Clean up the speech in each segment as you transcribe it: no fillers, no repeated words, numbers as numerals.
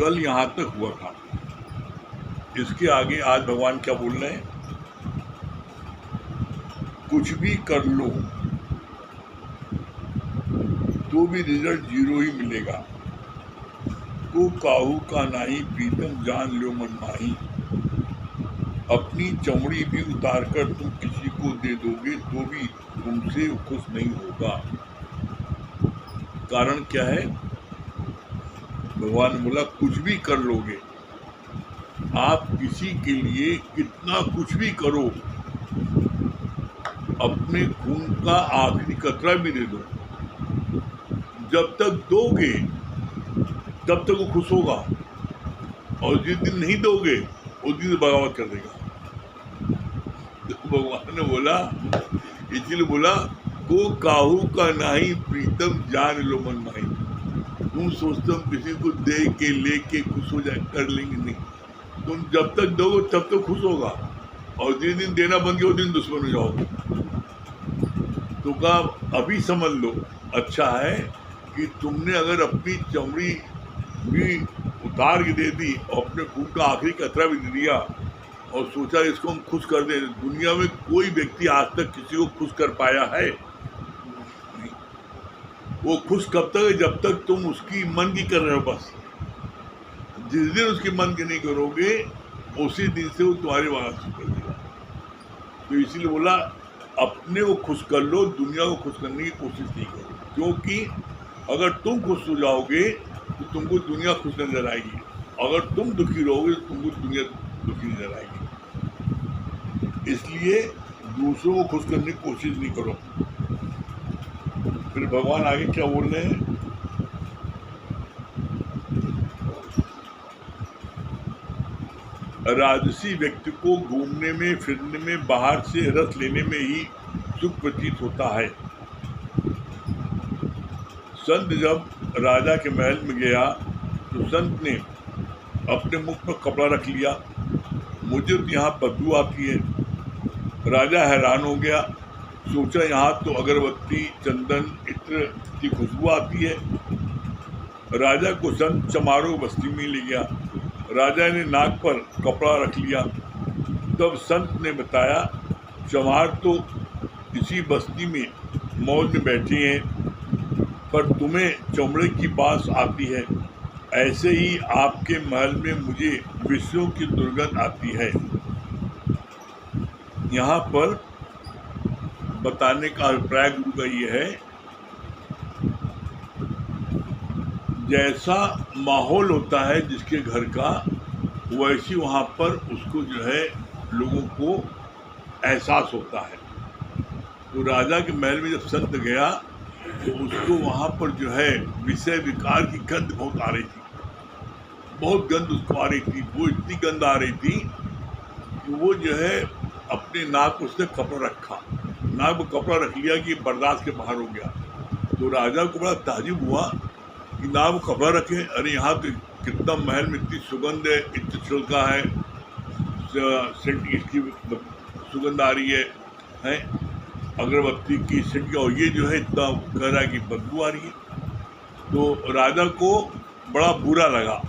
कल यहाँ तक हुआ था। इसके आगे आज भगवान क्या बोल रहे हैं? कुछ भी कर लो तो भी रिजल्ट 0 ही मिलेगा। को काहू का नाही प्रीतम जान लो मन माही। अपनी चमड़ी भी उतार कर तुम किसी को दे दोगे तो भी तुमसे खुश नहीं होगा। कारण क्या है? भगवान बोला कुछ भी कर लोगे, आप किसी के लिए कितना कुछ भी करो, अपने खून का आखिरी कतरा भी दे दो, जब तक दोगे तब तक वो खुश होगा, और जिस दिन नहीं दोगे उस दिन बगावत कर देगा। तो भगवान ने बोला, इसलिए बोला को काहू का नाही प्रीतम जान लो मन माही। तुम सोचते हो किसी को दे के लेके खुश हो जाए, कर लेंगे, नहीं। तुम जब तक दोगे तब तक खुश होगा, और जिस दिन देना बंद किया उस दिन दुश्मन हो जाओगे। तो कहा अभी समझ लो, अच्छा है कि तुमने अगर अपनी चमड़ी भी उतार के दे दी और अपने खून का आखिरी कतरा भी दे दिया और सोचा इसको हम खुश कर दें। दुनिया में कोई व्यक्ति आज तक किसी को खुश कर पाया है? नहीं। वो खुश कब तक है? जब तक तुम उसकी मन की कर रहे हो। बस जिस दिन उसकी मन की नहीं करोगे उसी दिन से वो तुम्हारी बात शुरू कर देगा। तो इसीलिए बोला अपने को खुश कर लो, दुनिया को खुश करने की कोशिश नहीं करो, क्योंकि अगर तुम खुश हो जाओगे तो तुमको दुनिया खुश नजर आएगी, अगर तुम दुखी रहोगे तो तुमको दुनिया दुखी नजर आएगी। इसलिए दूसरों को खुश करने की कोशिश नहीं करो। फिर भगवान आगे क्या बोल रहे हैं? राजसी व्यक्ति को घूमने में, फिरने में, बाहर से रस लेने में ही सुख प्रतीत होता है। संत जब राजा के महल में गया तो संत ने अपने मुख पर कपड़ा रख लिया। मुझे तो यहाँ बदबू आती है। राजा हैरान हो गया, सोचा यहाँ तो अगरबत्ती, चंदन, इत्र की खुशबू आती है। राजा को संत चमारों बस्ती में ले गया। राजा ने नाक पर कपड़ा रख लिया। तब संत ने बताया चमार तो इसी बस्ती में मौज में बैठे हैं, पर तुम्हें चमड़े की बास आती है। ऐसे ही आपके महल में मुझे विषयों की दुर्गंध आती है। यहाँ पर बताने का अभिप्राय गुरु का ये है, जैसा माहौल होता है जिसके घर का, वैसी वहाँ पर उसको जो है लोगों को एहसास होता है। तो राजा के महल में जब संत गया तो उसको वहाँ पर जो है विषय विकार की गंध बहुत आ रही थी, बहुत गंध उसको आ रही थी। वो इतनी गंध आ रही थी कि वो जो है अपने नाक पर उसने कपड़ा रखा, नाक पर कपड़ा रख लिया कि बर्दाश्त के बाहर हो गया। तो राजा को बड़ा ताजुब हुआ कि नाक पर कपड़ा रखे, अरे यहाँ तो कितना महल में इतनी सुगंध है, इतनी छिलका है, सेंट इसकी सुगंध आ रही है अगरबत्ती की सेंट, और ये जो है इतना कह रहा है कि बदबू आ रही है। तो राजा को बड़ा बुरा लगा।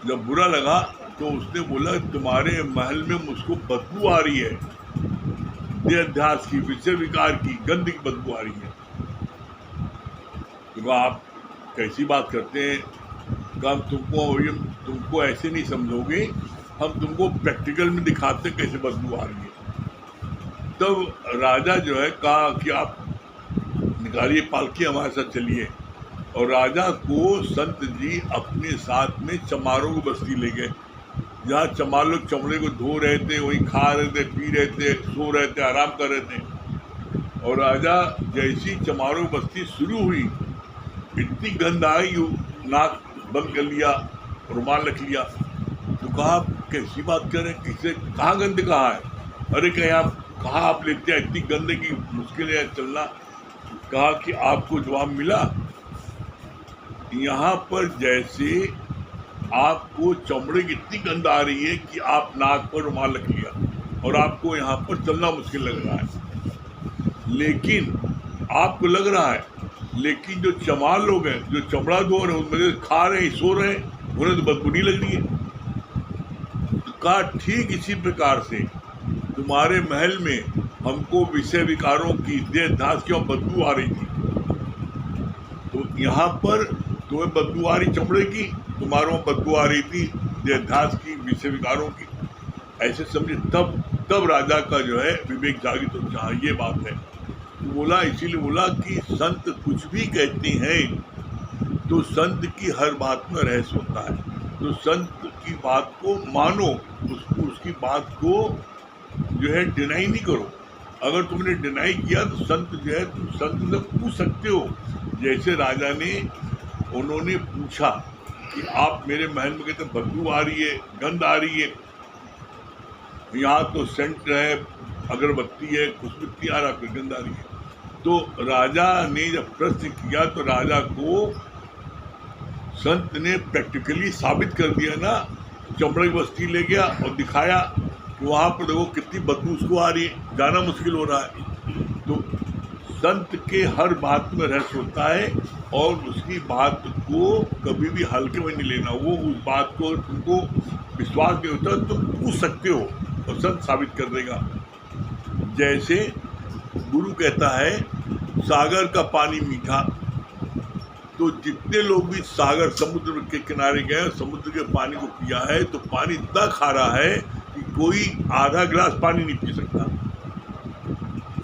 जब बुरा लगा तो उसने बोला तुम्हारे महल में मुझको बदबू आ रही है, देहाध्यास की, विषय विकार की, गंध की बदबू आ रही है। तो आप कैसी बात करते हैं? हम तुमको ऐसे नहीं समझोगे, हम तुमको प्रैक्टिकल में दिखाते कैसे बदबू आ रही है। तब राजा जो है कहा कि आप निकालिए पालकी, हमारे साथ चलिए। और राजा को संत जी अपने साथ में चमारों को बस्ती ले गए, जहाँ चमार लोग चमड़े को धो रहे थे, वहीं खा रहे थे, पी रहे थे, सो रहे थे, आराम कर रहे थे। और राजा जैसी चमारों की बस्ती शुरू हुई, इतनी गंध आई, नाक बंद कर लिया, रुमाल रख लिया। तो कहा कैसी बात कर रहे हैं, किसे, कहाँ गंध कहाँ है? अरे कहाँ आप लेते हैं, इतनी गंद की मुश्किल है चलना। कहा कि आपको जवाब मिला, यहाँ पर जैसे आपको चमड़े की इतनी गंध आ रही है कि आप नाक पर रुमाल रख लिया और आपको यहाँ पर चलना मुश्किल लग रहा है, लेकिन आपको लग रहा है, लेकिन जो चमार लोग हैं, जो चमड़ा धो रहे हैं, उनमें खा रहे हैं, सो रहे हैं, उन्हें तो बदबू नहीं लग रही है। तो कहा ठीक इसी प्रकार से तुम्हारे महल में हमको विषय विकारों की देहधास की बदबू आ रही थी, तो यहाँ पर तुम्हें बदबू आ रही चमड़े की, तुम्हारे वहाँ बदबू आ रही थी देहधास की, विषय विकारों की। ऐसे समझे तब राजा का जो है विवेक जागी। तो जहाँ ये बात है तो बोला, इसीलिए बोला कि संत कुछ भी कहते हैं तो संत की हर बात में रहस्य होता है। तो संत की बात को मानो, उसकी बात को जो है डिनाई नहीं करो। अगर तुमने डिनाई किया तो संत जो है तुम संत से पूछ सकते हो। जैसे राजा ने उन्होंने पूछा कि आप मेरे महल में कहते बदबू आ रही है, गंध आ रही है, यहाँ तो सेंट है, अगरबत्ती है, खुशबुत्ती आ रहा, फिर गंध आ रही है। तो राजा ने जब प्रश्न किया तो राजा को संत ने प्रैक्टिकली साबित कर दिया ना। चमड़े की बस्ती ले गया और दिखाया कि वहाँ पर देखो कितनी बदबू उसको आ रही है, जाना मुश्किल हो रहा है। तो संत के हर बात में रहस्य होता है और उसकी बात को कभी भी हल्के में नहीं लेना। वो उस बात को तुमको विश्वास नहीं होता तुम पूछ सकते हो और संत साबित कर देगा। जैसे गुरु कहता है सागर का पानी मीठा, तो जितने लोग भी सागर समुद्र के किनारे गए, समुद्र के पानी को पिया है तो पानी इतना खारा है कि कोई आधा गिलास पानी नहीं पी सकता।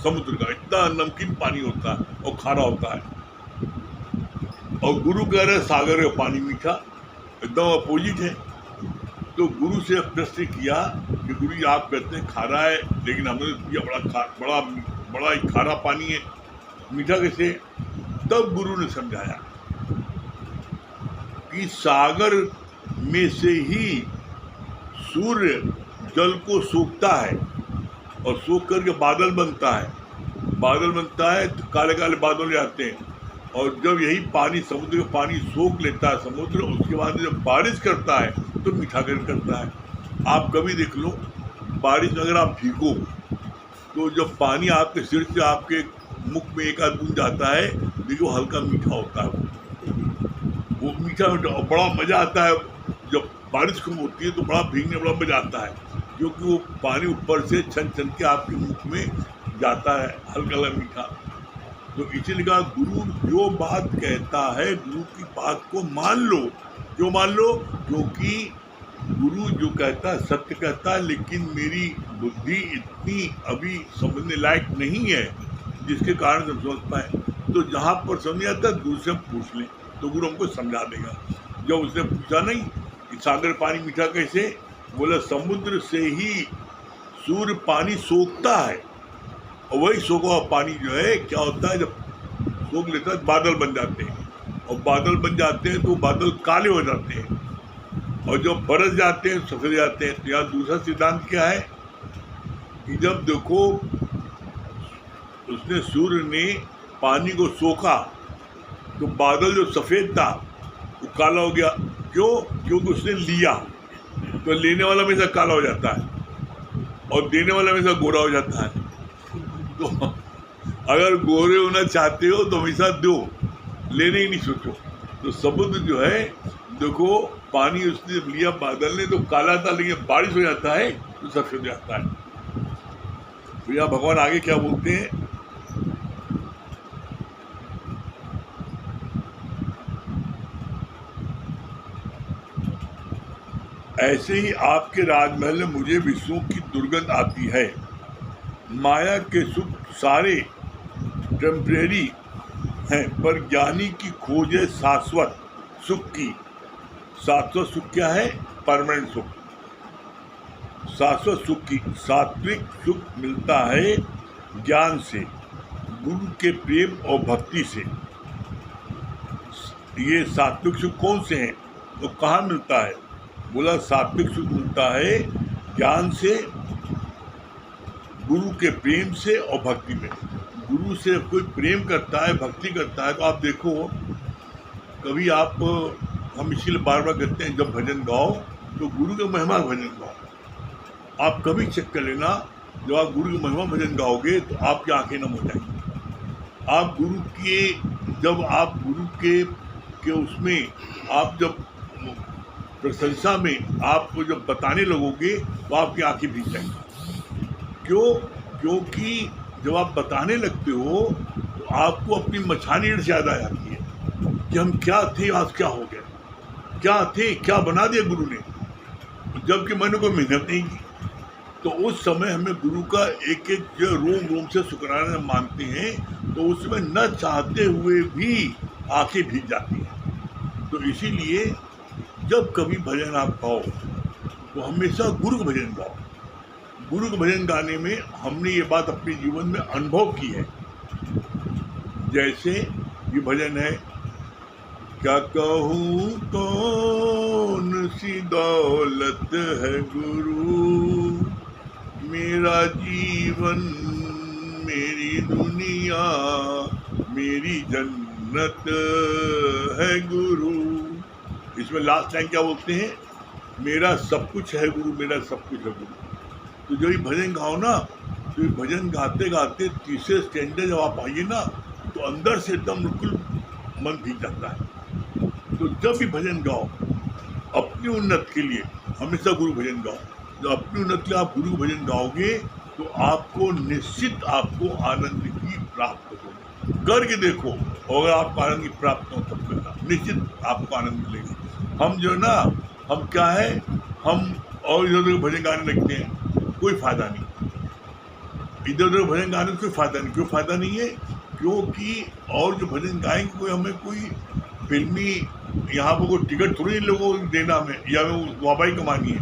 समुद्र का इतना नमकीन पानी होता है और खारा होता है। और गुरु कह रहे सागर का पानी मीठा, एकदम अपोजिट है। तो गुरु से प्रश्न किया कि गुरु जी आप कहते हैं खारा है, लेकिन हमने पिया बड़ा ही खारा पानी है, मीठा कैसे? तब गुरु ने समझाया कि सागर में से ही सूर्य जल को सोखता है और सोख करके बादल बनता है। बादल बनता है तो काले काले बादल आते हैं, और जब यही पानी समुद्र का पानी सोख लेता है समुद्र, उसके बाद जब बारिश करता है तो मीठा करता है। आप कभी देख लो, बारिश में अगर आप भीगो तो जब पानी आपके सिर से आपके मुख में एक आध बूंद जाता है, देखो हल्का मीठा होता है। वो मीठा और बड़ा मज़ा आता है। जब बारिश कम होती है तो बड़ा भीगने बड़ा मज़ा आता है, क्योंकि वो पानी ऊपर से छन छन के आपके मुख में जाता है, हल्का हल्का मीठा। तो इसीलिए कहा गुरु जो बात कहता है, गुरु की बात को मान लो। क्यों मान लो? क्योंकि गुरु जो कहता है सत्य कहता है, लेकिन मेरी बुद्धि इतनी अभी समझने लायक नहीं है जिसके कारण हम समझ पाए। तो जहाँ पर समझ आता है गुरु से हम पूछ लें तो गुरु हमको समझा देगा। जब उसने पूछा नहीं कि सागर पानी मीठा कैसे, बोला समुद्र से ही सूर्य पानी सोखता है, और वही सोखा हुआ पानी जो है क्या होता है, जब सोख लेता है बादल बन जाते हैं, और बादल बन जाते हैं तो बादल काले हो जाते हैं, और जब बरस जाते हैं सफेद जाते हैं। तो यहाँ दूसरा सिद्धांत क्या है कि जब देखो उसने सूर्य ने पानी को सोखा तो बादल जो सफ़ेद था वो काला हो गया। क्यों? क्योंकि उसने लिया, तो लेने वाला हमेशा काला हो जाता है और देने वाला हमेशा गोरा हो जाता है। तो अगर गोरे होना चाहते हो तो हमेशा दो, लेने ही नहीं सोचो। तो समुद्र जो है देखो, पानी उसने लिया बादल ने तो काला था, लेकिन बारिश हो जाता है तो सफेद हो जाता है। तो यहाँ भगवान आगे क्या बोलते हैं, ऐसे ही आपके राजमहल में मुझे विषयों की दुर्गंध आती है। माया के सुख सारे टेम्परेरी हैं, पर ज्ञानी की खोज है शाश्वत सुख की। शाश्वत सुख क्या है? परमानेंट सुख, शाश्वत सुख की। सात्विक सुख मिलता है ज्ञान से, गुरु के प्रेम और भक्ति से। ये सात्विक सुख कौन से हैं? तो कहाँ मिलता है? बोला सात्विक सुख मिलता है ज्ञान से, गुरु के प्रेम से और भक्ति में। गुरु से कोई प्रेम करता है, भक्ति करता है, तो आप देखो कभी आप, हम इसीलिए बार बार कहते हैं जब भजन गाओ तो गुरु के महिमा भजन गाओ। आप कभी चेक कर लेना, जब आप गुरु के महिमा भजन गाओगे तो आपकी आंखें नम हो जाएंगी। आप गुरु के, जब आप गुरु के उसमें आप जब प्रशंसा में आपको जब बताने लगोगे तो आपकी आंखें भीग जाएंगी। क्यों? क्योंकि जब आप बताने लगते हो तो आपको अपनी मछानी याद आ जाती है कि हम क्या थे, आज क्या हो गया, क्या थे, क्या बना दिया गुरु ने, जबकि मैंने कोई मेहनत नहीं की। तो उस समय हमें गुरु का एक एक जो रोम रोम से शुक्राना मानते हैं, तो उसमें न चाहते हुए भी आंखें भीग जाती हैं। तो इसीलिए जब कभी भजन आप गाओ तो हमेशा गुरु का भजन गाओ। गुरु का भजन गाने में हमने ये बात अपने जीवन में अनुभव की है। जैसे ये भजन है, क्या कहूँ कौन सी दौलत है गुरु, मेरा जीवन मेरी दुनिया मेरी जन्नत है गुरु। इसमें लास्ट लाइन क्या बोलते हैं, मेरा सब कुछ है गुरु, मेरा सब कुछ है गुरु। तो जो ये भजन गाओ ना, तो ये भजन गाते गाते तीसरे स्टैंडर्ड जब आप आइए ना, तो अंदर से एकदम बिल्कुल मन भीग जाता है। तो जब भी भजन गाओ अपनी उन्नति के लिए हमेशा गुरु भजन गाओ। जब अपनी उन्नति के लिए आप गुरु भजन गाओगे तो आपको निश्चित आपको आनंद की प्राप्त होगी। करके देखो, अगर आपको आनंद की प्राप्त हो तब करना, निश्चित आपको आनंद मिलेगा। हम जो है ना, हम क्या है, हम और इधर उधर भजन गाने लगते हैं, कोई फायदा नहीं। इधर उधर भजन गाने से कोई फायदा नहीं। क्यों फायदा नहीं है? क्योंकि और जो भजन गाएंगे कोई हमें कोई फिल्मी यहाँ पर कोई टिकट थोड़ी लोगों को देना हमें, या हमें वाहवाही कमानी है।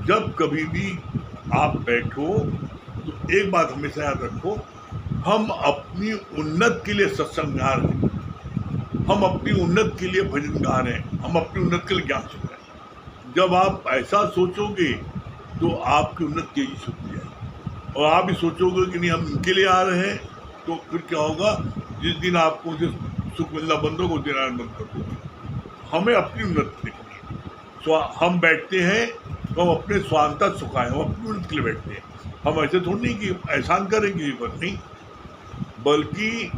जब कभी भी आप बैठो तो एक बात हमेशा याद रखो, हम अपनी उन्नति के लिए सत्संग गा रहे हैं, हम अपनी उन्नति के लिए भजन गा रहे हैं, हम अपनी उन्नति के लिए ज्ञान सुन रहे हैं। जब आप ऐसा सोचोगे तो आपकी उन्नति तेजी से होती जाएगी। और आप भी सोचोगे कि नहीं हम इनके लिए आ रहे हैं, तो फिर क्या होगा, जिस दिन आपको सुख मिलना बंद होगा उस दिन आनंद बंद कर दोगे। हमें अपनी उन्नति देखनी है। हम बैठते हैं तो हम अपने स्वांतः सुखाएं, हम अपनी उन्नति के लिए बैठते हैं। हम ऐसे थोड़ी नहीं कि एहसान करेंगे, पर नहीं, बल्कि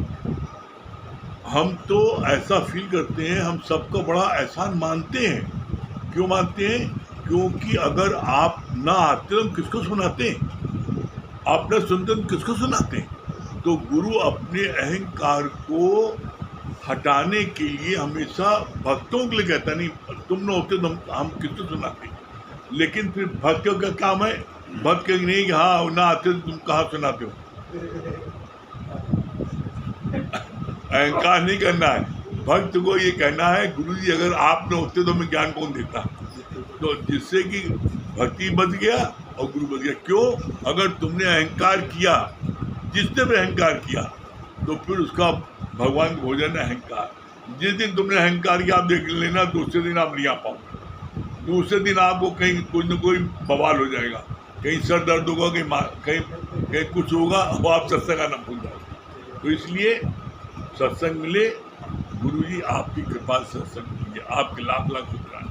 हम तो ऐसा फील करते हैं, हम सबका बड़ा एहसान मानते हैं। क्यों मानते हैं? क्योंकि अगर आप ना आते तो हम किसको सुनाते हैं, आप ना सुनते तो किसको सुनाते हैं। तो गुरु अपने अहंकार को हटाने के लिए हमेशा भक्तों के लिए कहता, नहीं तुम ना होते तो हम किसको सुनाते। लेकिन फिर भक्तों का काम है, भक्त कहेंगे नहीं कि हाँ ना आते तो तुम कहाँ सुनाते हो। अहंकार नहीं करना है, भक्त को ये कहना है, गुरु जी अगर आप न होते तो मैं ज्ञान कौन देता। तो जिससे कि भक्ति बच गया और गुरु बच गया। क्यों? अगर तुमने अहंकार किया, जिसने भी अहंकार किया, तो फिर उसका भगवान का भोजन है अहंकार। जिस दिन तुमने अहंकार किया, आप देख लेना दूसरे दिन आप नहीं आ पाओगे। दूसरे दिन आपको कहीं कोई न कोई बवाल हो जाएगा, कहीं सर दर्द होगा, कहीं कुछ होगा, और आप सत्संग आना भूल जाओगे। तो इसलिए सत्संग मिले, गुरुजी आपकी कृपा से सत्संग मिले, आपके लाख लाख शुक्राना।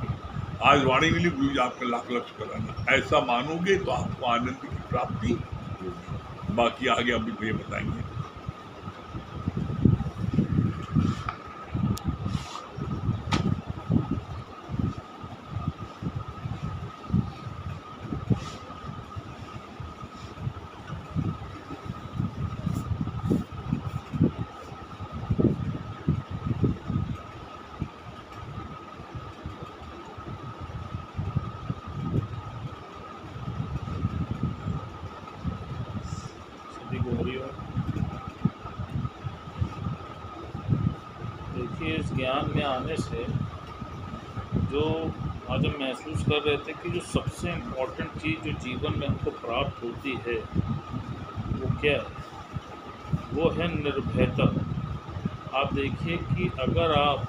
आज वाणी मिली, गुरुजी आपका लाख लाख शुक्राना। ऐसा मानोगे तो आपको आनंद की प्राप्ति होगी। बाकी आगे अभी भैया बताएंगे। देखिए, इस ज्ञान में आने से जो आज हम महसूस कर रहे थे कि जो सबसे इम्पोर्टेंट चीज़ जो जीवन में हमको प्राप्त होती है वो क्या है? वो है निर्भयता। आप देखिए कि अगर आप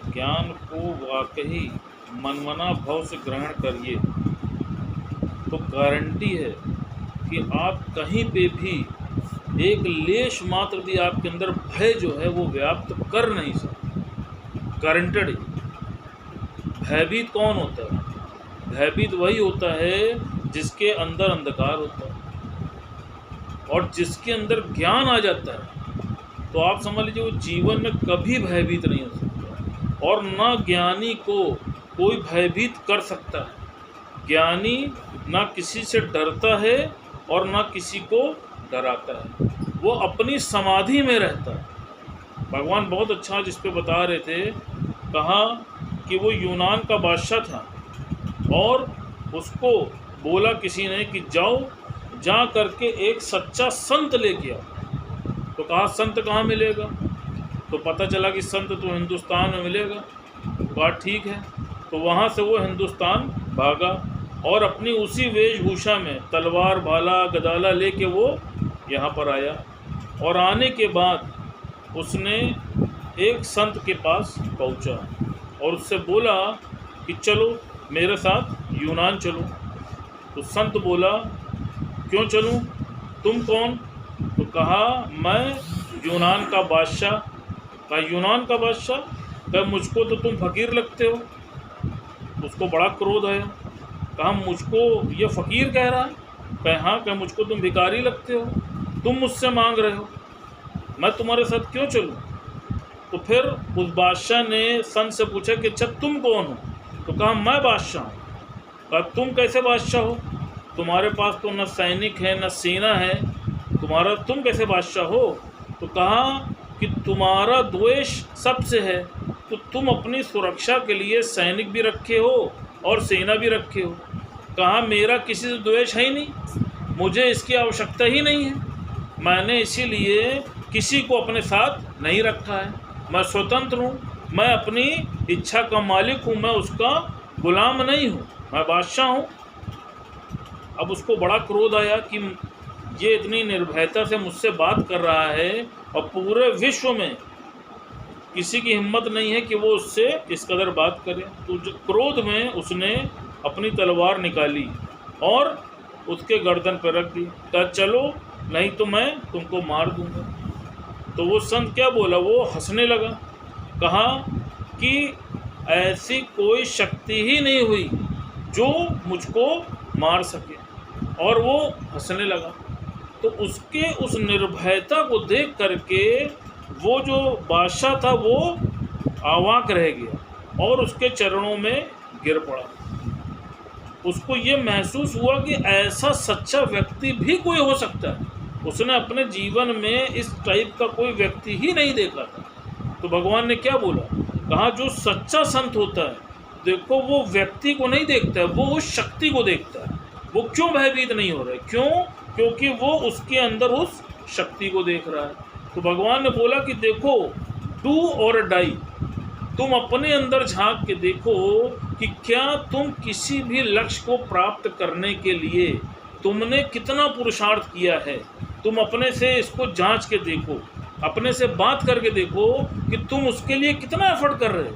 ज्ञान को वाकई मनमना भाव से ग्रहण करिए तो गारंटी है कि आप कहीं पे भी एक लेश मात्र भी आपके अंदर भय जो है वो व्याप्त कर नहीं सकते। गारंटेड ही। भयभीत कौन होता है? भयभीत वही होता है जिसके अंदर अंधकार होता है, और जिसके अंदर ज्ञान आ जाता है तो आप समझ लीजिए वो जीवन में कभी भयभीत नहीं हो सकता। और न ज्ञानी को कोई भयभीत कर सकता है। ज्ञानी न किसी से डरता है और न किसी को डराता है, वो अपनी समाधि में रहता है। भगवान बहुत अच्छा जिस पे बता रहे थे, कहा कि वो यूनान का बादशाह था और उसको बोला किसी ने कि जाओ, जा करके एक सच्चा संत लेके आओ। तो कहा संत कहाँ मिलेगा? तो पता चला कि संत तो हिंदुस्तान में मिलेगा। तो कहा ठीक है। तो वहाँ से वो हिंदुस्तान भागा और अपनी उसी वेशभूषा में तलवार भाला गदाला लेके वो यहाँ पर आया। और आने के बाद उसने एक संत के पास पहुँचा और उससे बोला कि चलो मेरे साथ यूनान चलो। तो संत बोला क्यों चलूं, तुम कौन? तो कहा मैं यूनान का बादशाह। कहा यूनान का बादशाह? कहा मुझको तो तुम फकीर लगते हो। उसको बड़ा क्रोध आया। कहा मुझको ये फकीर कह रहा है? कहा हाँ। कहा मुझको तुम भिखारी लगते हो, तुम मुझसे मांग रहे हो, मैं तुम्हारे साथ क्यों चलूं? तो फिर उस बादशाह ने संत से पूछा कि अच्छा तुम कौन हो? तो कहा मैं बादशाह हूँ। कहा तुम कैसे बादशाह हो? तुम्हारे पास तो न सैनिक है न सेना है, तुम कैसे बादशाह हो? तो कहा कि तुम्हारा द्वेष सबसे है, तो तुम अपनी सुरक्षा के लिए सैनिक भी रखे हो और सेना भी रखे हो। कहा मेरा किसी से द्वेष है ही नहीं, मुझे इसकी आवश्यकता ही नहीं है, मैंने इसीलिए किसी को अपने साथ नहीं रखा है, मैं स्वतंत्र हूँ, मैं अपनी इच्छा का मालिक हूँ, मैं उसका गुलाम नहीं हूँ, मैं बादशाह हूँ। अब उसको बड़ा क्रोध आया कि ये इतनी निर्भयता से मुझसे बात कर रहा है और पूरे विश्व में किसी की हिम्मत नहीं है कि वो उससे इस कदर बात करे। तो क्रोध में उसने अपनी तलवार निकाली और उसके गर्दन पर रख दी। कहा चलो नहीं तो मैं तुमको मार दूंगा। तो वो संत क्या बोला, वो हंसने लगा। कहा कि ऐसी कोई शक्ति ही नहीं हुई जो मुझको मार सके, और वो हंसने लगा। तो उसके उस निर्भयता को देख करके वो जो बादशाह था वो अवाक रह गया और उसके चरणों में गिर पड़ा। उसको ये महसूस हुआ कि ऐसा सच्चा व्यक्ति भी कोई हो सकता है। उसने अपने जीवन में इस टाइप का कोई व्यक्ति ही नहीं देखा था। तो भगवान ने क्या बोला, कहा जो सच्चा संत होता है, देखो वो व्यक्ति को नहीं देखता है, वो उस शक्ति को देखता है। वो क्यों भयभीत नहीं हो रहा है? क्यों? क्योंकि वो उसके अंदर उस शक्ति को देख रहा है। तो भगवान ने बोला कि देखो, डू और डाई, तुम अपने अंदर झांक के देखो कि क्या तुम किसी भी लक्ष्य को प्राप्त करने के लिए तुमने कितना पुरुषार्थ किया है। तुम अपने से इसको जांच के देखो, अपने से बात करके देखो कि तुम उसके लिए कितना एफर्ट कर रहे हो।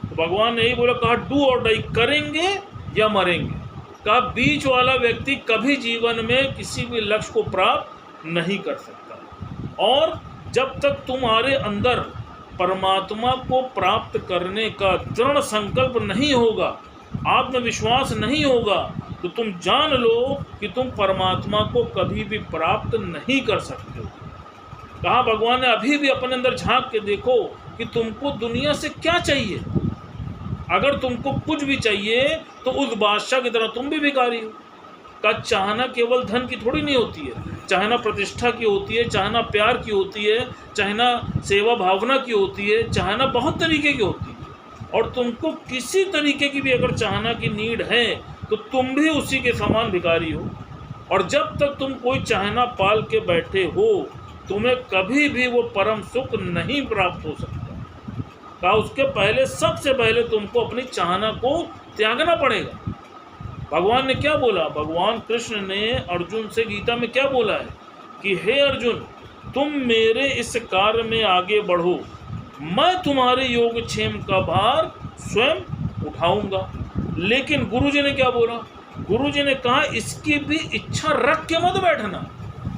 तो भगवान ने यही बोला, कहा डू और डाई, करेंगे या मरेंगे। कहा बीच वाला व्यक्ति कभी जीवन में किसी भी लक्ष्य को प्राप्त नहीं कर सकता। और जब तक तुम्हारे अंदर परमात्मा को प्राप्त करने का दृढ़ संकल्प नहीं होगा, आत्मविश्वास नहीं होगा, तो तुम जान लो कि तुम परमात्मा को कभी भी प्राप्त नहीं कर सकते हो। कहा भगवान ने अभी भी अपने अंदर झांक के देखो कि तुमको दुनिया से क्या चाहिए। अगर तुमको कुछ भी चाहिए तो उस बादशाह की तरह तुम भी भिखारी हो। का चाहना केवल धन की थोड़ी नहीं होती है, चाहना प्रतिष्ठा की होती है, चाहना प्यार की होती है, चाहना सेवा भावना की होती है, चाहना बहुत तरीके की होती है। और तुमको किसी तरीके की भी अगर चाहना की नीड है तो तुम भी उसी के समान भिखारी हो। और जब तक तुम कोई चाहना पाल के बैठे हो, तुम्हें कभी भी वो परम सुख नहीं प्राप्त हो सकता। कहा उसके पहले, सबसे पहले तुमको अपनी चाहना को त्यागना पड़ेगा। भगवान ने क्या बोला, भगवान कृष्ण ने अर्जुन से गीता में क्या बोला है कि हे अर्जुन, तुम मेरे इस कार्य में आगे बढ़ो, मैं तुम्हारे योगक्षेम का भार स्वयं उठाऊंगा। लेकिन गुरुजी ने क्या बोला, गुरुजी ने कहा इसकी भी इच्छा रख के मत बैठना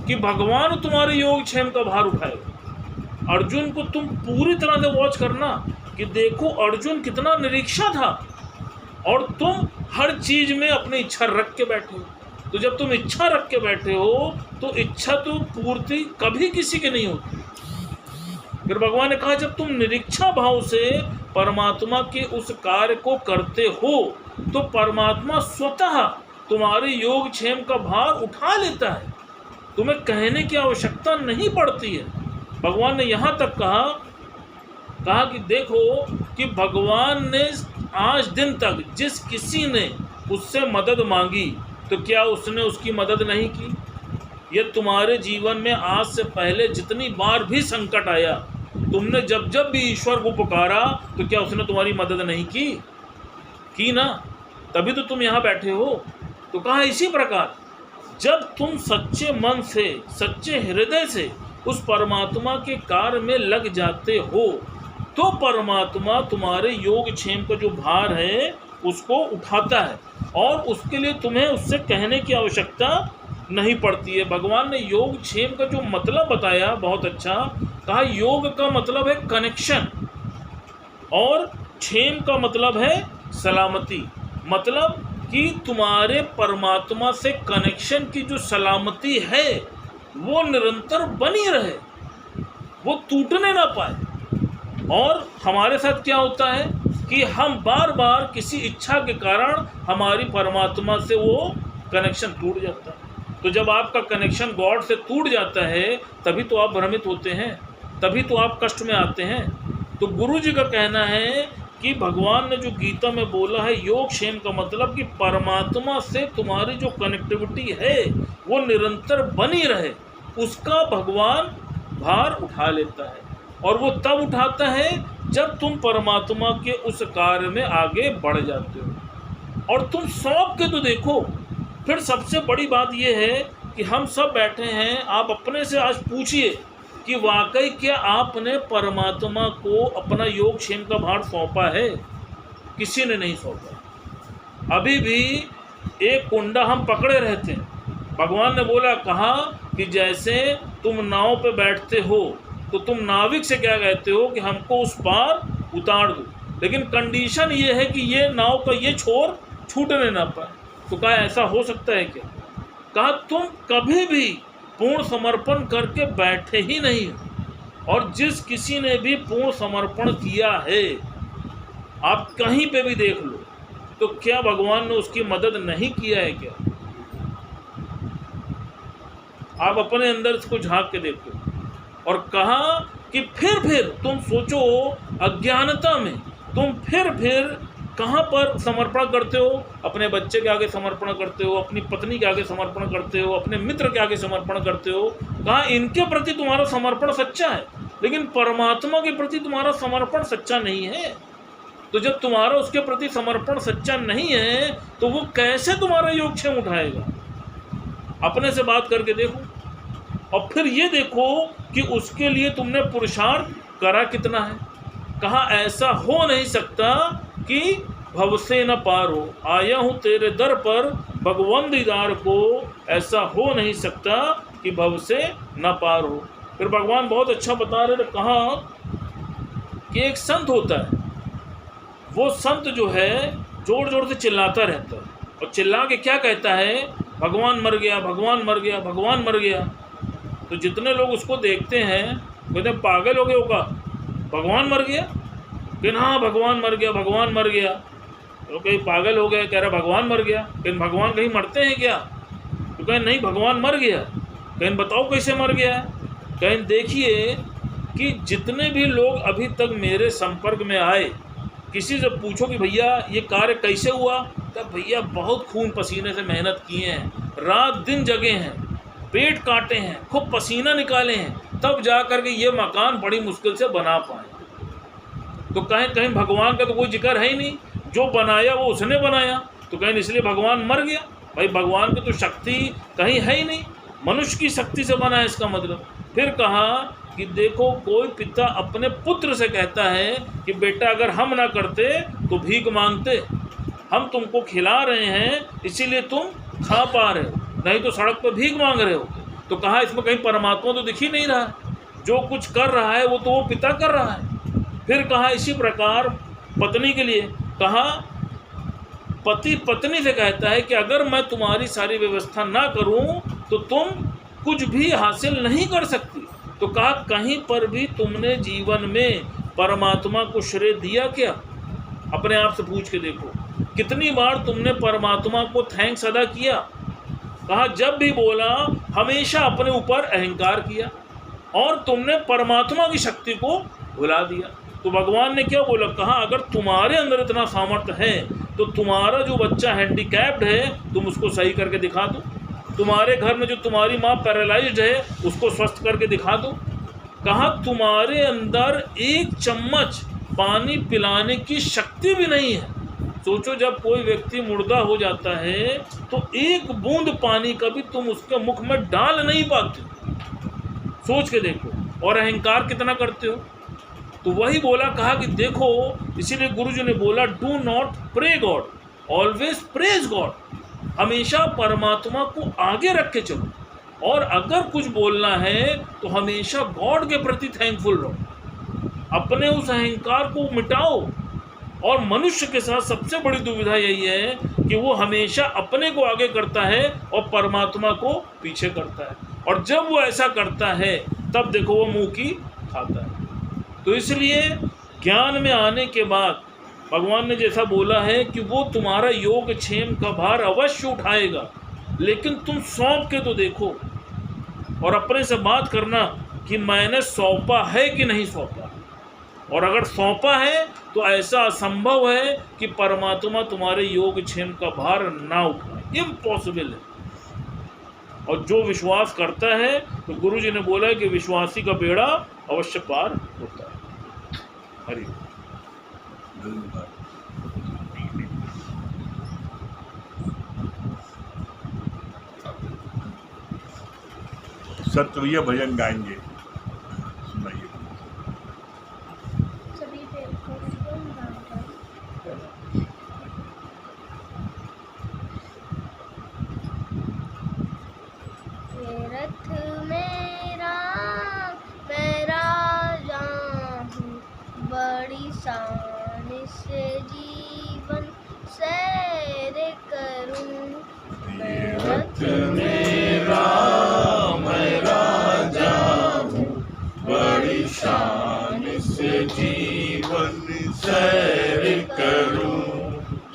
कि भगवान तुम्हारे योगक्षेम का भार उठाएगा। अर्जुन को तुम पूरी तरह से वॉच करना कि देखो अर्जुन कितना निरीक्षा था, और तुम हर चीज में अपनी इच्छा रख के बैठे हो। तो जब तुम इच्छा रख के बैठे हो तो इच्छा तो पूर्ति कभी किसी की नहीं होती। फिर भगवान ने कहा जब तुम निरीक्षा भाव से परमात्मा के उस कार्य को करते हो तो परमात्मा स्वतः तुम्हारे योगक्षेम का भार उठा लेता है, तुम्हें कहने की आवश्यकता नहीं पड़ती है। भगवान ने यहाँ तक कहा कि देखो कि भगवान ने आज दिन तक जिस किसी ने उससे मदद मांगी तो क्या उसने उसकी मदद नहीं की? ये तुम्हारे जीवन में आज से पहले जितनी बार भी संकट आया, तुमने जब जब भी ईश्वर को पुकारा तो क्या उसने तुम्हारी मदद नहीं की ना? तभी तो तुम यहाँ बैठे हो। तो कहा इसी प्रकार जब तुम सच्चे मन से, सच्चे हृदय से उस परमात्मा के कार्य में लग जाते हो तो परमात्मा तुम्हारे योगक्षेम का जो भार है उसको उठाता है और उसके लिए तुम्हें उससे कहने की आवश्यकता नहीं पड़ती है। भगवान ने योगक्षेम का जो मतलब बताया बहुत अच्छा, कहा योग का मतलब है कनेक्शन और क्षेम का मतलब है सलामती। मतलब कि तुम्हारे परमात्मा से कनेक्शन की जो सलामती है वो निरंतर बनी रहे, वो टूटने ना पाए। और हमारे साथ क्या होता है कि हम बार बार किसी इच्छा के कारण हमारी परमात्मा से वो कनेक्शन टूट जाता है। तो जब आपका कनेक्शन गॉड से टूट जाता है तभी तो आप भ्रमित होते हैं, तभी तो आप कष्ट में आते हैं। तो गुरु जी का कहना है कि भगवान ने जो गीता में बोला है योगक्षेम का मतलब कि परमात्मा से तुम्हारी जो कनेक्टिविटी है वो निरंतर बनी रहे, उसका भगवान भार उठा लेता है। और वो तब उठाता है जब तुम परमात्मा के उस कार्य में आगे बढ़ जाते हो और तुम सौंप के तो देखो। फिर सबसे बड़ी बात यह है कि हम सब बैठे हैं, आप अपने से आज पूछिए कि वाकई क्या आपने परमात्मा को अपना योगक्षेम का भार सौंपा है? किसी ने नहीं सौंपा। अभी भी एक कुंडा हम पकड़े रहते हैं। भगवान ने बोला, कहा कि जैसे तुम नाव पे बैठते हो तो तुम नाविक से क्या कहते हो कि हमको उस पार उतार दो, लेकिन कंडीशन ये है कि ये नाव का ये छोर छूटने ना पाए। तो कहा ऐसा हो सकता है क्या? कहा तुम कभी भी पूर्ण समर्पण करके बैठे ही नहीं हो और जिस किसी ने भी पूर्ण समर्पण किया है, आप कहीं पे भी देख लो, तो क्या भगवान ने उसकी मदद नहीं किया है क्या? आप अपने अंदर से कुछ झांक के देखो। और कहा कि फिर तुम सोचो अज्ञानता में तुम फिर कहाँ पर समर्पण करते हो? अपने बच्चे के आगे समर्पण करते हो, अपनी पत्नी के आगे समर्पण करते हो, अपने मित्र के आगे समर्पण करते हो। कहा इनके प्रति तुम्हारा समर्पण सच्चा है, लेकिन परमात्मा के प्रति तुम्हारा समर्पण सच्चा नहीं है। तो जब तुम्हारा उसके प्रति समर्पण सच्चा नहीं है तो वो कैसे तुम्हारा योगक्षेम उठाएगा? अपने से बात करके देखो और फिर ये देखो कि उसके लिए तुमने पुरुषार्थ करा कितना है। कहा ऐसा हो नहीं सकता कि भव से न पारो, आया हूँ तेरे दर पर भगवान दीदार को, ऐसा हो नहीं सकता कि भव से न पार हो। फिर भगवान बहुत अच्छा बता रहे, कहा कि एक संत होता है, वो संत जो है जोर जोर से चिल्लाता रहता है और चिल्ला के क्या कहता है, भगवान मर गया, भगवान मर गया, भगवान मर गया। तो जितने लोग उसको देखते हैं कहते हैं पागल हो गए होगा, भगवान मर गया? कि हाँ भगवान मर गया, भगवान मर गया। तो कहीं पागल हो गए, कह रहा भगवान मर गया। कहीं भगवान कहीं मरते हैं क्या? तो कहीं नहीं, भगवान मर गया। कहीं बताओ कैसे मर गया है? कहीं देखिए कि जितने भी लोग अभी तक मेरे संपर्क में आए, किसी से पूछो कि भैया ये कार्य कैसे हुआ, तब भैया बहुत खून पसीने से मेहनत किए हैं, रात दिन जगे हैं, पेट काटे हैं, खूब पसीना निकाले हैं, तब जा कर के ये मकान बड़ी मुश्किल से बना पाए। तो कहीं भगवान का तो कोई जिक्र है ही नहीं, जो बनाया वो उसने बनाया, तो कहीं इसलिए भगवान मर गया? भाई भगवान की तो शक्ति कहीं है ही नहीं, मनुष्य की शक्ति से बना है इसका मतलब। फिर कहा कि देखो कोई पिता अपने पुत्र से कहता है कि बेटा अगर हम ना करते तो भीख मांगते, हम तुमको खिला रहे हैं इसीलिए तुम खा पा रहे हो, नहीं तो सड़क पर भीख मांग रहे हो। तो कहा इसमें कहीं परमात्मा तो दिख ही नहीं रहा, जो कुछ कर रहा है वो तो वो पिता कर रहा है। फिर कहा इसी प्रकार पत्नी के लिए, कहा पति पत्नी से कहता है कि अगर मैं तुम्हारी सारी व्यवस्था ना करूं तो तुम कुछ भी हासिल नहीं कर सकती। तो कहा कहीं पर भी तुमने जीवन में परमात्मा को श्रेय दिया क्या? अपने आप से पूछ के देखो, कितनी बार तुमने परमात्मा को थैंक्स अदा किया? कहा जब भी बोला हमेशा अपने ऊपर अहंकार किया और तुमने परमात्मा की शक्ति को भुला दिया। तो भगवान ने क्या बोला? कहा अगर तुम्हारे अंदर इतना सामर्थ्य है तो तुम्हारा जो बच्चा हैंडीकैप्ड है तुम उसको सही करके दिखा दो, तुम्हारे घर में जो तुम्हारी माँ पैरालाइज्ड है उसको स्वस्थ करके दिखा दो। कहा तुम्हारे अंदर एक चम्मच पानी पिलाने की शक्ति भी नहीं है। सोचो जब कोई व्यक्ति मुर्दा हो जाता है तो एक बूंद पानी का भी तुम उसके मुख में डाल नहीं पाते, सोच के देखो, और अहंकार कितना करते हो। तो वही बोला, कहा कि देखो, इसीलिए गुरुजी ने बोला do not pray God, always praise God. हमेशा परमात्मा को आगे रख के चलो, और अगर कुछ बोलना है तो हमेशा गॉड के प्रति थैंकफुल रहो, अपने उस अहंकार को मिटाओ। और मनुष्य के साथ सबसे बड़ी दुविधा यही है कि वो हमेशा अपने को आगे करता है और परमात्मा को पीछे करता है, और जब वो ऐसा करता है तब देखो वो मुंह की खाता है। तो इसलिए ज्ञान में आने के बाद भगवान ने जैसा बोला है कि वो तुम्हारा योग क्षेम का भार अवश्य उठाएगा, लेकिन तुम सौंप के तो देखो और अपने से बात करना कि मैंने सौंपा है कि नहीं सौंपा। और अगर सौंपा है तो ऐसा असंभव है कि परमात्मा तुम्हारे योग क्षेम का भार ना उठाए, इम्पॉसिबल है। और जो विश्वास करता है तो गुरुजी ने बोला है कि विश्वासी का बेड़ा अवश्य पार होता है। हरि सत्प्रिय भजन गाएंगे, सुनाइए। रथ मेरा मैं राजा हूँ, बड़ी शान से जीवन सैर करूँ। रथ मेरा मैं राजा हूँ, बड़ी शान से जीवन सैर करूँ।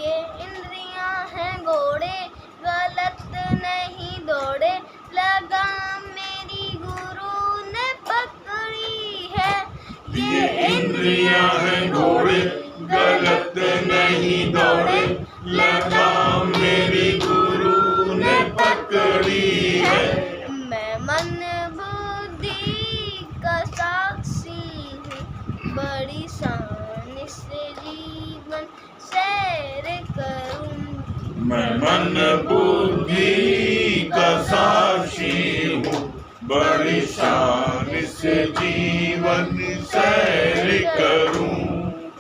ये इंद्रियां हैं घोड़े गलत नहीं दौड़े, लगाम मेरी गुरु ने पकड़ी है। ये इंद्रियां हैं घोड़े गलत नहीं दौड़े, लगाम मेरी गुरु ने पकड़ी है। मैं मन बुद्धि का साक्षी हूँ, बड़ी शान से जीवन सैर करूँ। मैं मन बुद्धि का साक्षी हूँ, बड़ी शान से जीवन सैर करूँ।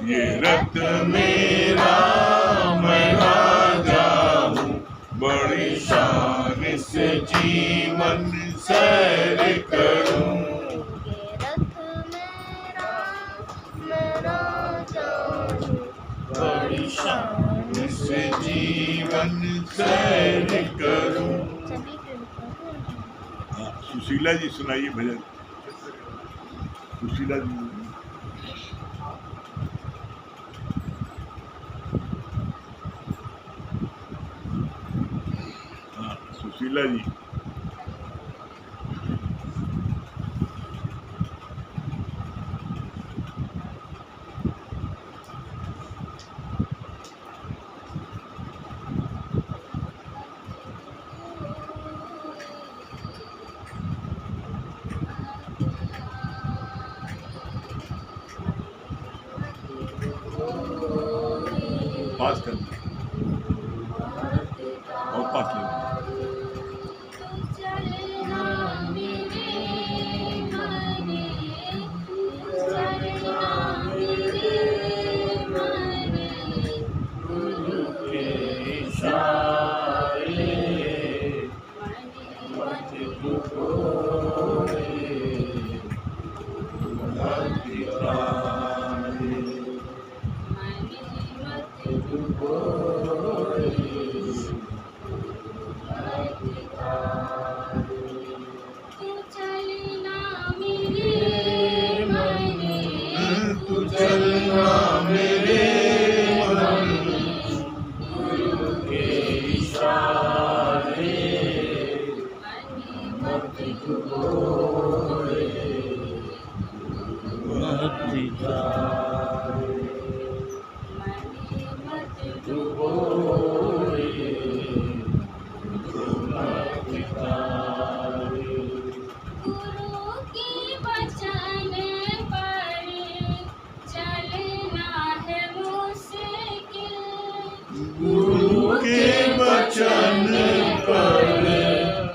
ये रथ मेरा मैं राजा हूँ, बड़ी शान से जीवन सैर करूँ। ये रथ मेरा मैं राजा हूँ, बड़ी शान से जीवन सैर करूं। सुशीला जी सुनाइए भजन। सुशीला जी। सुशीला जी। पास कर और पास ले। चलना मेरे गुरु के वचन पर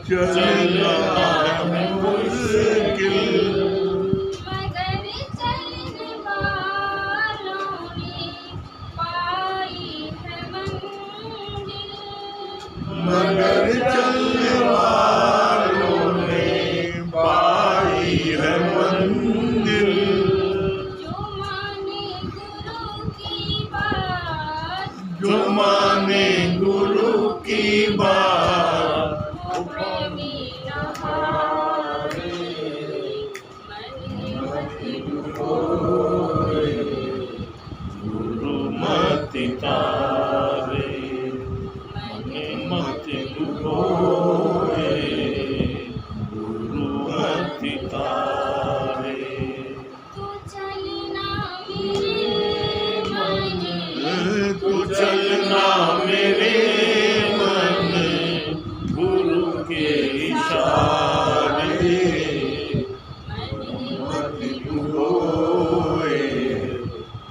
चलना है मुश्किल, मगर चलने वालों ने पाई है मंजिल। मगर चलने वालों ने पाई है मंजिल। जो माने गुरु की बात, जो माने गुरु की बात, वो प्रेमी रहावे। गुरु मति तारे, मने मति डुबोए। गुरु मति तारे, तू चलना मेरे मन, तू चलना मेरे मन, गुरु के इशारे। मति डुबोए,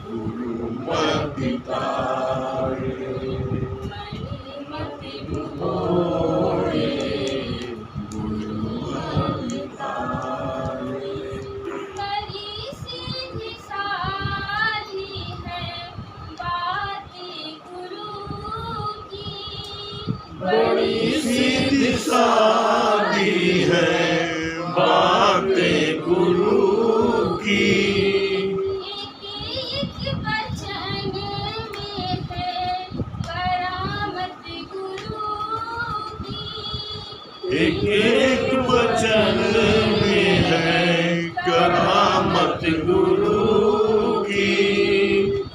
गुरु मति तारे। मति डुबोए, बड़ी सीधी साधी है बातें गुरु की। बड़ी सीधी सादी है बातें गुरु की। एक वचन में है करामत गुरु की। एक एक वचन में है करामत गुरु की।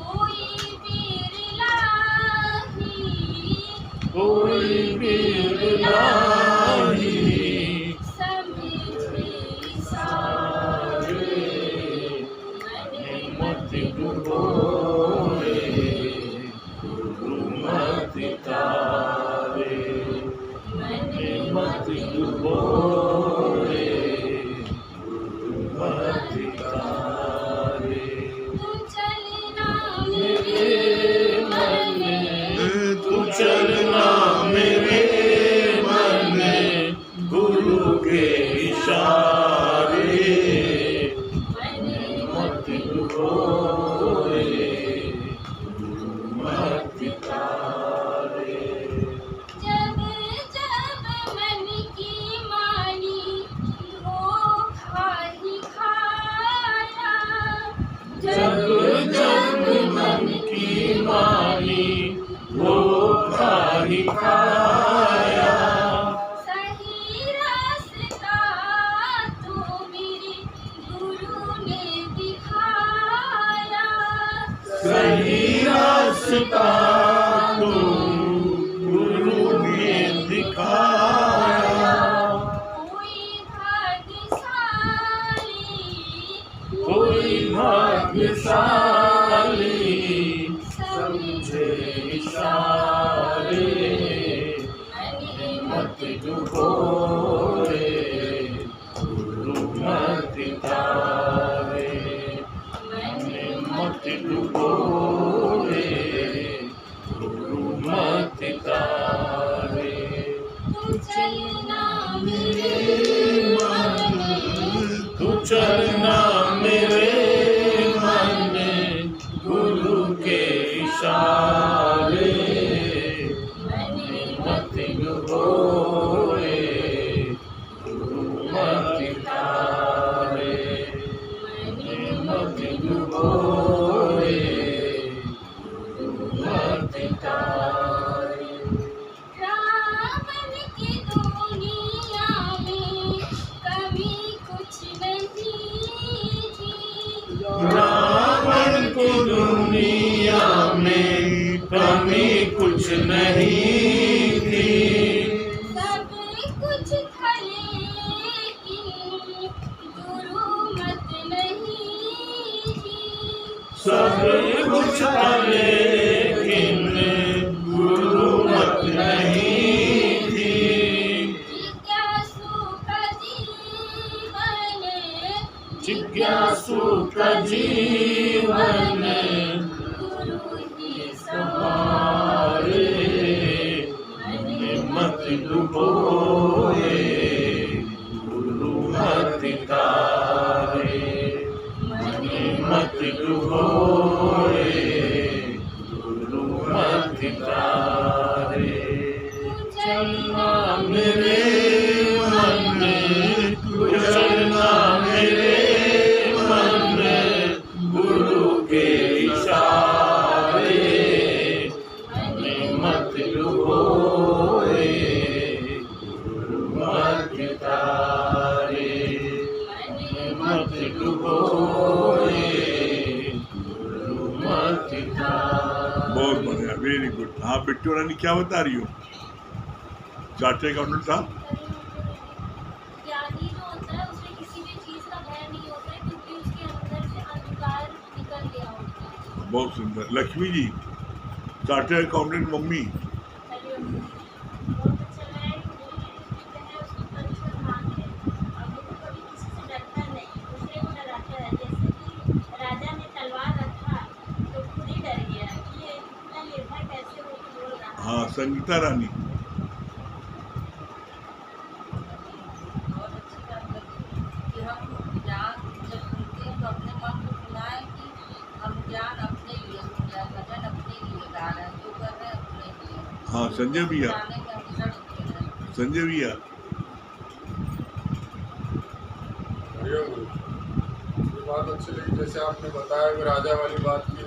कोई बिरलाही, कोई बिरलाही समझे सारे। मति डुबोए, गुरु मति तारे। मति डुबोए, गुरु मति तारे। तू चलना मेरे मन, तू चलना मेरे मन, गुरु के इशारे। मति डुबोए, गुरु मति तारे। जब जब मन की मानी धोखा ही खाया। जब जब मन की मानी धोखा ही खाया। सही रास्ता तो मेरे गुरु ने दिखाया। सही रास्ता तो गुरु ने दिखाया। कोई भाग्यशाली, कोई भाग्यशाली समझे इशारे। मति डुबोए, गुरु मति तारे। मति डुबोए, गुरु मति तारे। तू चलना मेरे मन, तू चलना मेरे मन, गुरु के इशारे। मति डुबोए, गुरु मति तारे। मति डुबोए, गुरु मति तारे। रावण की दुनिया में कभी कुछ नहीं थी। रावण को दुनिया में कमी कुछ नहीं थी। सब कुछ था लेकिन गुरु मत नहीं थी। सब कुछ था लेकिन गुरु मत नहीं थी। जिज्ञासु का जीवन गुरु ही सवारे। डुबोए, गुरु मत तारे, मने मत डुबोए, गुरु मत तारे। चलना मेरे मन में, चलना मेरे मन में, गुरु के इशारे, मने मत डुबोए, गुरु मत तारे, मने मत डुबोए, गुरु मत तारे। बहुत बढ़िया, वेरी गुड। हाँ बिट्टू रानी क्या बता रही हो? चार्टर्ड अकाउंटेंट साहब ज्ञानी जो होता है उसे किसी भी चीज का भय नहीं होता है क्योंकि उसके अंदर से अंधकार निकल गया होता है। बहुत सुंदर। Lakshmi ji chartered accountant mummy बहुत अच्छा लगा है कि जो है उसको परिश्रम मांगे और वो कभी किसी से डरता नहीं, दूसरे को डराता है। जैसे कि राजा ने तलवार रखा तो खुद ही डर गया कि ये इतना निर्भय कैसे होकर बोल रहा है। हाँ संगीता रानी बहुत अच्छी बात लगी कि हम ज्ञान जब सुनते हैं तो अपने मन को सुनाए कि हम ज्ञान अपने लिए सुन रहे हैं, भजन अपने लिए गा रहे हैं, जो कर रहे हैं अपने लिए। हाँ संजय भैया गाने में हमेशा डटे रहें। संजय भैया हरिओम गुरु। ये बात अच्छी लगी जैसे आपने बताया कि राजा वाली बात की,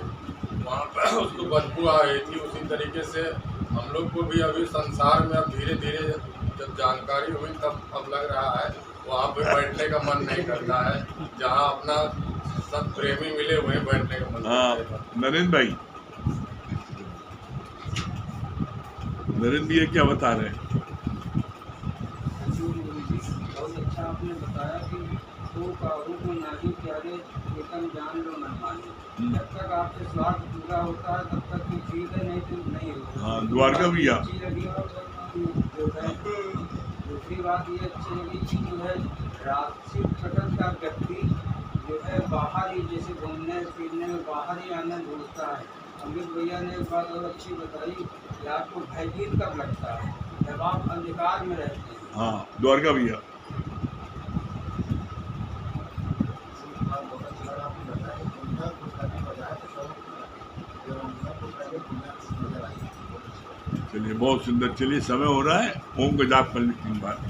वहाँ पर उसको बदबू आ रही थी। उसी तरीके से हम लोग को भी अभी संसार में अब धीरे धीरे जब जानकारी हुई तब अब लग रहा है वहाँ पे बैठने का मन नहीं करता है। जहाँ अपना सब प्रेमी मिले वहीं बैठने का मन हाँ करता है। नरेंद्र भाई, नरेंद्र भैया क्या बता रहे हैं? बहुत अच्छा आपने बताया कि तो काहू को नारी प्यारे एकम जान लो मन माने। जब तक आपसे स्वार्थ पूरा होता है तब तक कोई चीज है, नहीं तो नहीं होता। हाँ द्वारका भैया अच्छी लगी और जो है दूसरी बात ये अच्छी लगी कि जो है राशि प्रकट का व्यक्ति जो है बाहर ही जैसे घूमने फिरने में बाहर ही आनंद ढूंढता है। अमित भैया ने एक बात और अच्छी बताई कि आपको भयभीत कब लगता है, जब आप अंधकार में रहते हैं। हाँ द्वारका भैया चलिए बहुत सुंदर। चलिए समय हो रहा है, ओम का जाप कर ली 3 बार।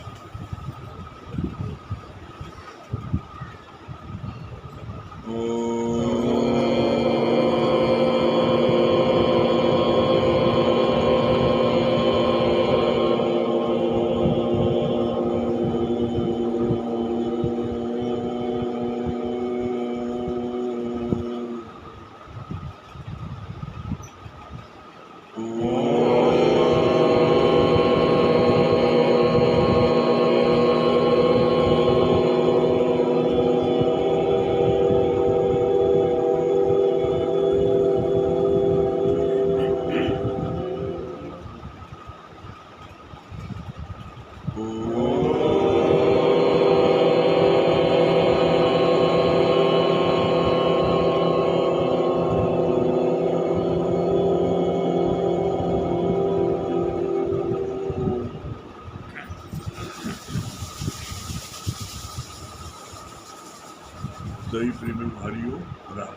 सही प्रेमी भारी हो राम।